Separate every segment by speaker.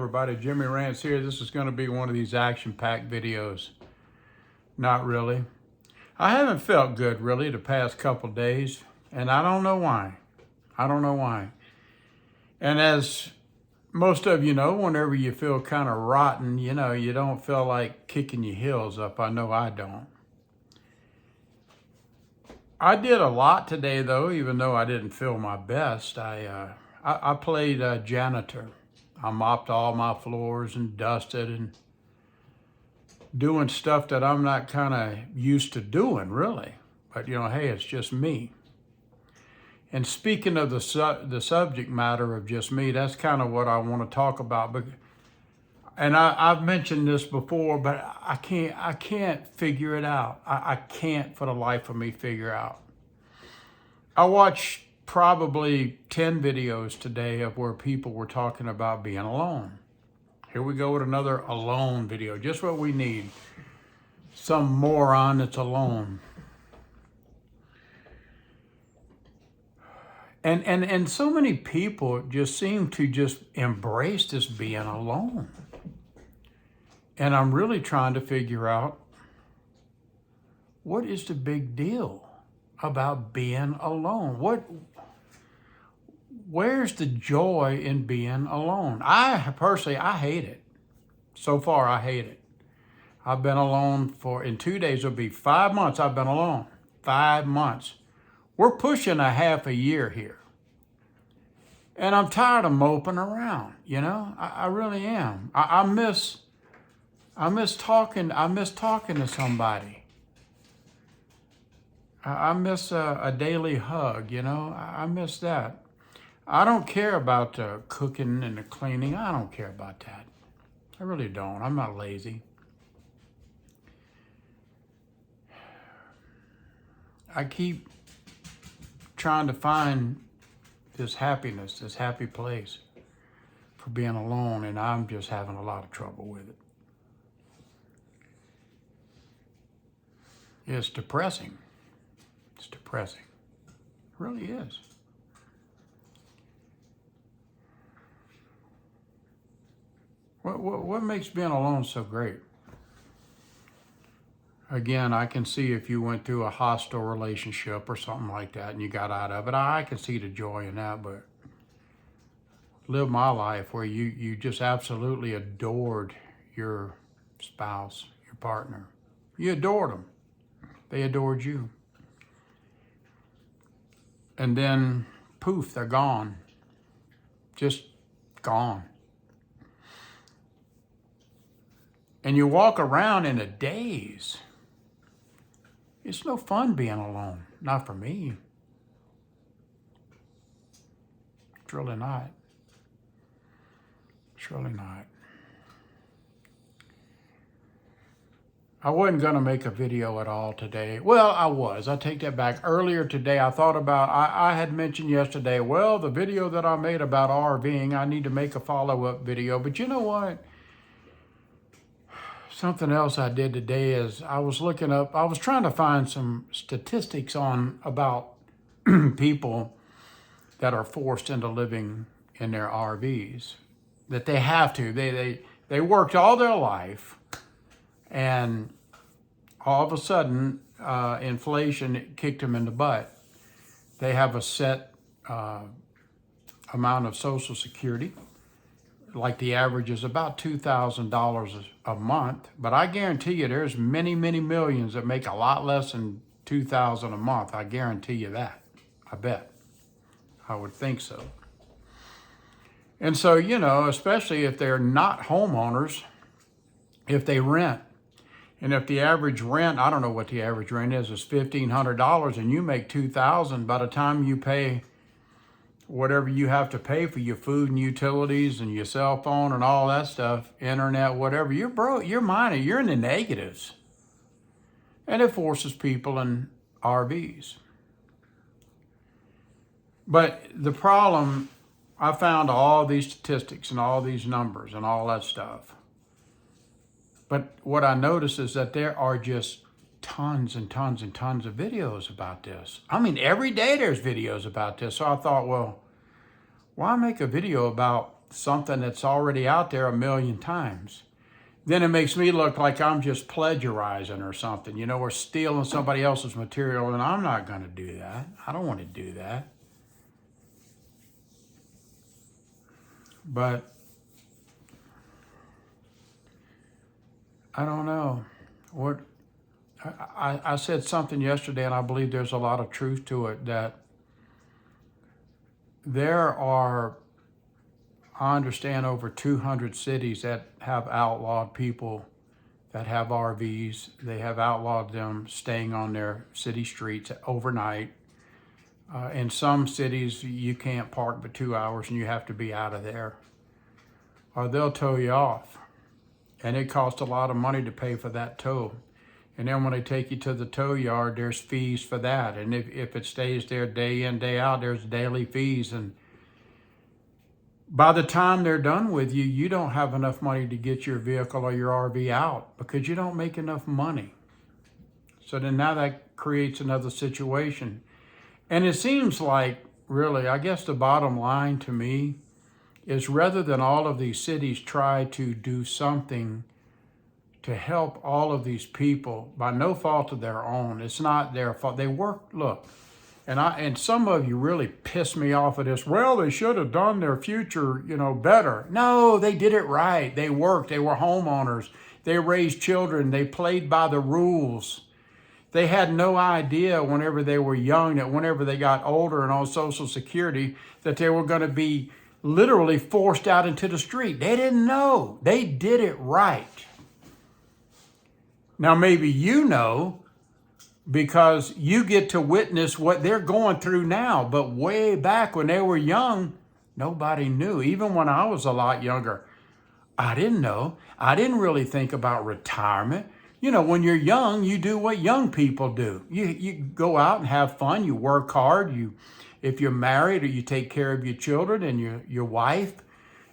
Speaker 1: Everybody, Jimmy Rants here. This is going to be one of these action-packed videos. Not really. I haven't felt good really the past couple days, and I don't know why. And as most of you know, whenever you feel kind of rotten, you don't feel like kicking your heels up. I know I don't. I did a lot today though, even though I didn't feel my best. I played janitor. I mopped all my floors and dusted and doing stuff that I'm not kind of used to doing, really. But, hey, it's just me. And speaking of the subject matter of just me, that's kind of what I want to talk about. And I've mentioned this before, but I can't figure it out. I can't for the life of me figure out. I watched probably 10 videos today of where people were talking about being alone. Here we go with another alone video, just what we need. Some moron that's alone. And so many people just seem to just embrace this being alone. And I'm really trying to figure out, what is the big deal about being alone? Where's the joy in being alone? I hate it. So far, I hate it. I've been alone in 2 days, it'll be 5 months I've been alone. 5 months. We're pushing a half a year here. And I'm tired of moping around, I really am. I miss talking to somebody. I miss a daily hug, I miss that. I don't care about the cooking and the cleaning. I don't care about that. I really don't. I'm not lazy. I keep trying to find this happiness, this happy place for being alone, and I'm just having a lot of trouble with it. It's depressing. It's depressing. It really is. What makes being alone so great? Again, I can see if you went through a hostile relationship or something like that and you got out of it, I can see the joy in that, but live my life where you just absolutely adored your spouse, your partner. You adored them. They adored you. And then, poof, they're gone. Just gone. And you walk around in a daze. It's no fun being alone. Not for me. It's really not. It's really not. I wasn't going to make a video at all today. Well, I was. I take that back. Earlier today, I thought about, I had mentioned yesterday, well, the video that I made about RVing, I need to make a follow-up video. But you know what? Something else I did today is I was trying to find some statistics about people that are forced into living in their RVs, that they have to. They worked all their life, and all of a sudden, inflation kicked them in the butt. They have a set amount of Social Security. Like the average is about $2,000 a month, but I guarantee you there's many, many millions that make a lot less than $2,000 a month. I guarantee you that. I bet. I would think so. And so, especially if they're not homeowners, if they rent, and if the average rent, I don't know what the average rent is $1,500 and you make $2,000, by the time you pay whatever you have to pay for your food and utilities and your cell phone and all that stuff, internet, whatever, you're broke, you're minor, you're in the negatives. And it forces people in RVs. But the problem, I found all these statistics and all these numbers and all that stuff. But what I noticed is that there are just tons and tons and tons of videos about this. I mean, every day there's videos about this. So I thought, well, why make a video about something that's already out there a million times. Then it makes me look like I'm just plagiarizing or something, or stealing somebody else's material, and I'm not going to do that. I don't want to do that. But I don't know. I said something yesterday, and I believe there's a lot of truth to it, that there are, I understand, over 200 cities that have outlawed people that have RVs. They have outlawed them staying on their city streets overnight. In some cities, you can't park but 2 hours and you have to be out of there, or they'll tow you off. And it costs a lot of money to pay for that tow. And then when they take you to the tow yard, there's fees for that. And if it stays there day in, day out, there's daily fees. And by the time they're done with you, you don't have enough money to get your vehicle or your RV out because you don't make enough money. So then now that creates another situation. And it seems like, really, I guess the bottom line to me is, rather than all of these cities try to do something to help all of these people by no fault of their own, it's not their fault. They work, look, and some of you really piss me off at this. Well, they should have done their future, better. No, they did it right. They worked. They were homeowners. They raised children. They played by the rules. They had no idea whenever they were young that whenever they got older and on Social Security that they were going to be literally forced out into the street. They didn't know. They did it right. Now, maybe you know because you get to witness what they're going through now. But way back when they were young, nobody knew. Even when I was a lot younger, I didn't know. I didn't really think about retirement. When you're young, you do what young people do. You go out and have fun. You work hard. If you're married, or you take care of your children and your wife,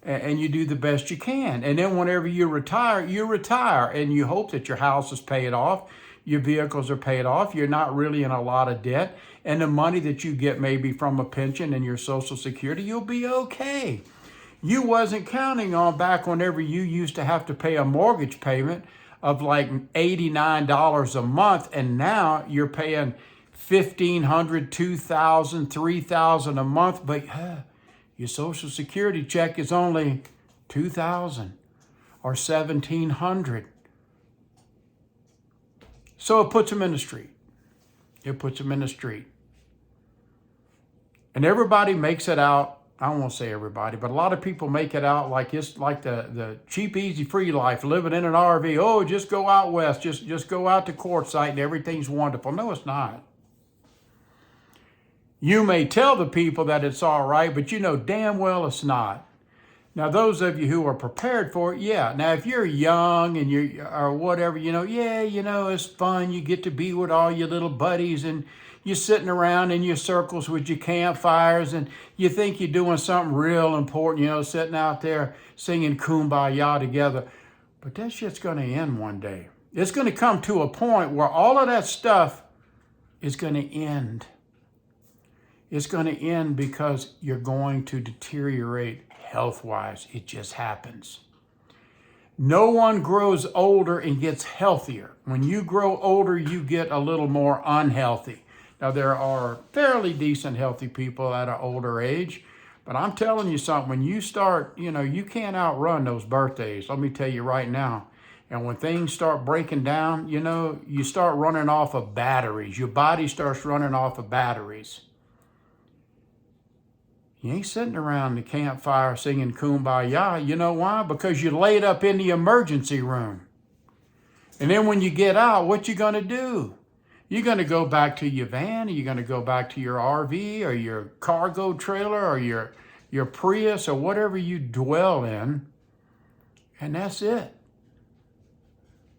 Speaker 1: and you do the best you can. And then whenever you retire, and you hope that your house is paid off, your vehicles are paid off, you're not really in a lot of debt, and the money that you get maybe from a pension and your Social Security, you'll be okay. You wasn't counting on back whenever you used to have to pay a mortgage payment of like $89 a month, and now you're paying $1,500, $2,000, $3,000 a month, but your Social Security check is only $2,000 or $1,700. So it puts them in the street. It puts them in the street. And everybody makes it out, I won't say everybody, but a lot of people make it out like it's like the cheap, easy, free life, living in an RV. Oh, just go out west, just go out to Quartzsite and everything's wonderful. No, it's not. You may tell the people that it's all right, but you know damn well it's not. Now, those of you who are prepared for it, yeah. Now, if you're young and or whatever, it's fun. You get to be with all your little buddies and you're sitting around in your circles with your campfires and you think you're doing something real important, sitting out there singing Kumbaya together. But that shit's going to end one day. It's going to come to a point where all of that stuff is going to end. It's going to end because you're going to deteriorate health-wise. It just happens. No one grows older and gets healthier. When you grow older, you get a little more unhealthy. Now, there are fairly decent, healthy people at an older age, but I'm telling you something, when you start, you can't outrun those birthdays. Let me tell you right now. And when things start breaking down, you start running off of batteries. Your body starts running off of batteries. You ain't sitting around the campfire singing Kumbaya. You know why? Because you're laid up in the emergency room. And then when you get out, what you going to do? You're going to go back to your van, or you're going to go back to your RV or your cargo trailer or your Prius or whatever you dwell in. And that's it.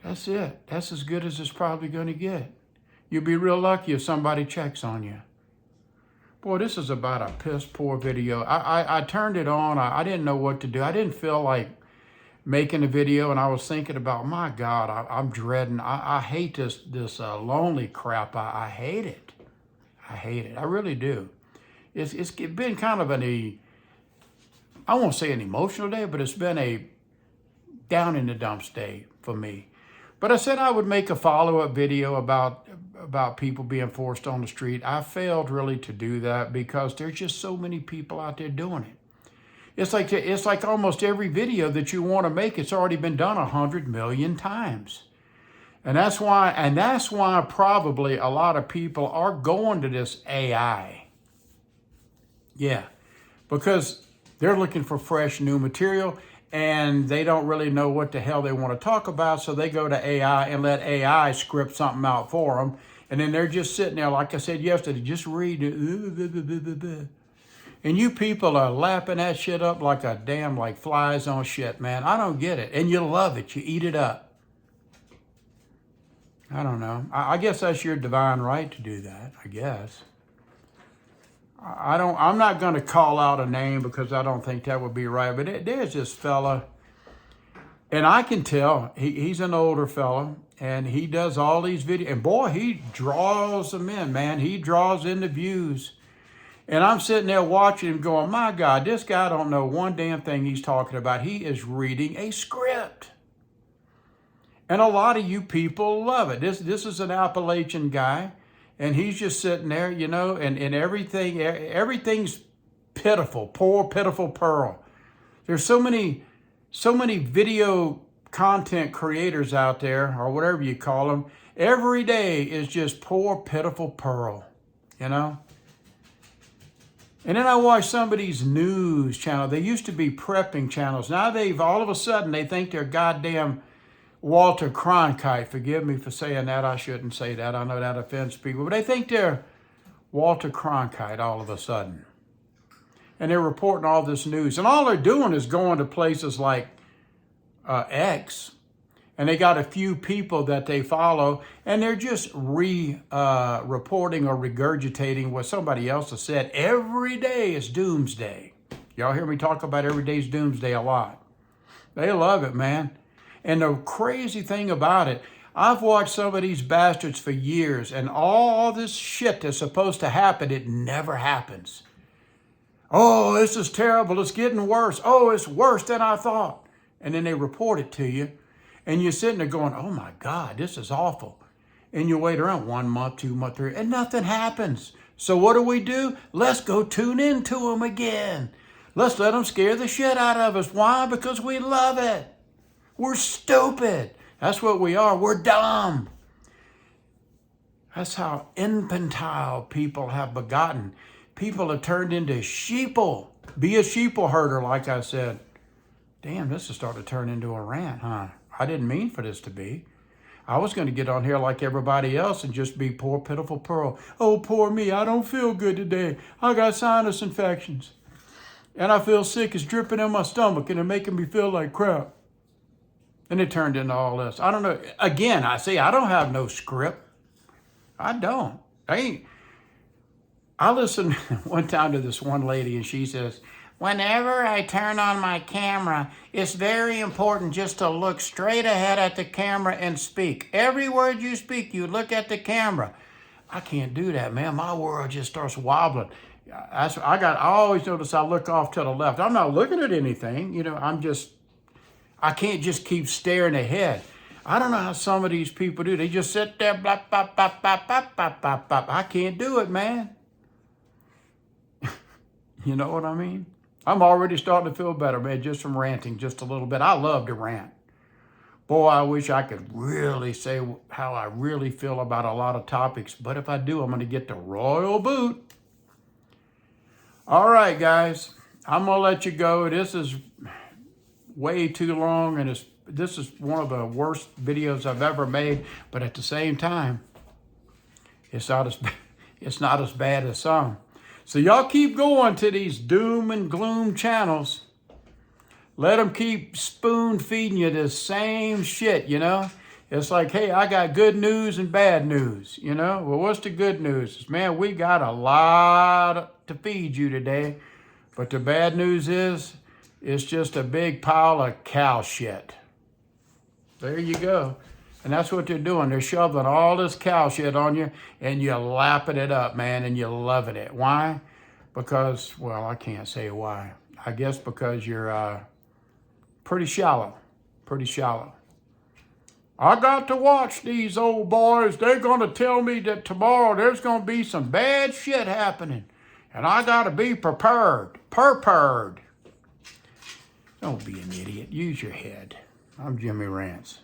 Speaker 1: That's it. That's as good as it's probably going to get. You'll be real lucky if somebody checks on you. Boy, this is about a piss poor video. I turned it on. I didn't know what to do. I didn't feel like making a video, and I was thinking about, my God, I'm dreading. I hate this lonely crap. I hate it. I hate it. I really do. It's been kind of I won't say an emotional day, but it's been a down in the dumps day for me. But I said I would make a follow-up video about people being forced on the street. I failed really to do that because there's just so many people out there doing it. It's like almost every video that you want to make, it's already been done 100 million times. And that's why probably a lot of people are going to this AI. Yeah, because they're looking for fresh new material and they don't really know what the hell they want to talk about. So they go to AI and let AI script something out for them. And then they're just sitting there, like I said yesterday, just reading. And you people are lapping that shit up like a damn, like flies on shit, man. I don't get it. And you love it. You eat it up. I don't know. I guess that's your divine right to do that, I guess. I'm not going to call out a name because I don't think that would be right. But there's this fella, and I can tell he's an older fella, and he does all these videos. And boy, he draws them in, man. He draws in the views. And I'm sitting there watching him going, my God, this guy don't know one damn thing he's talking about. He is reading a script. And a lot of you people love it. This is an Appalachian guy. And he's just sitting there, you know, and everything's pitiful, poor, pitiful Pearl. There's so many video content creators out there, or whatever you call them. Every day is just poor, pitiful Pearl, you know. And then I watch some of these news channels. They used to be prepping channels. Now all of a sudden, they think they're goddamn Walter Cronkite. Forgive me for saying that. I shouldn't say that. I know that offends people. But they think they're Walter Cronkite all of a sudden. And they're reporting all this news. And all they're doing is going to places like X. And they got a few people that they follow. And they're just reporting or regurgitating what somebody else has said. Every day is doomsday. Y'all hear me talk about every day's doomsday a lot. They love it, man. And the crazy thing about it, I've watched some of these bastards for years, and all this shit that's supposed to happen, it never happens. Oh, this is terrible. It's getting worse. Oh, it's worse than I thought. And then they report it to you, and you're sitting there going, oh my God, this is awful. And you wait around 1 month, 2 months, 3, and nothing happens. So what do? Let's go tune into them again. Let's let them scare the shit out of us. Why? Because we love it. We're stupid. That's what we are. We're dumb. That's how infantile people have begotten. People have turned into sheeple. Be a sheeple herder, like I said. Damn, this is starting to turn into a rant, huh? I didn't mean for this to be. I was going to get on here like everybody else and just be poor, pitiful Pearl. Oh, poor me. I don't feel good today. I got sinus infections. And I feel sick. It's dripping in my stomach and it's making me feel like crap. And it turned into all this. I don't know. Again, I don't have no script. I don't. I listened one time to this one lady and she says, whenever I turn on my camera, it's very important just to look straight ahead at the camera and speak. Every word you speak, you look at the camera. I can't do that, man. My world just starts wobbling. I always notice I look off to the left. I'm not looking at anything. You know, I can't just keep staring ahead. I don't know how some of these people do. They just sit there, blah, blah, blah, blah, blah, blah, blah, blah. I can't do it, man. You know what I mean? I'm already starting to feel better, man, just from ranting just a little bit. I love to rant. Boy, I wish I could really say how I really feel about a lot of topics. But if I do, I'm going to get the royal boot. All right, guys. I'm going to let you go. This is way too long, and this is one of the worst videos I've ever made, but at the same time, it's not as bad as some. So y'all keep going to these doom and gloom channels. Let them keep spoon feeding you the same shit, you know? It's like, hey, I got good news and bad news, you know? Well, what's the good news? Man, we got a lot to feed you today, but the bad news is, it's just a big pile of cow shit. There you go. And that's what they're doing. They're shoving all this cow shit on you, and you're lapping it up, man, and you're loving it. Why? Because, well, I can't say why. I guess because you're pretty shallow. Pretty shallow. I got to watch these old boys. They're going to tell me that tomorrow there's going to be some bad shit happening. And I got to be prepared. Prepared. Don't be an idiot. Use your head. I'm Jimmy Rants.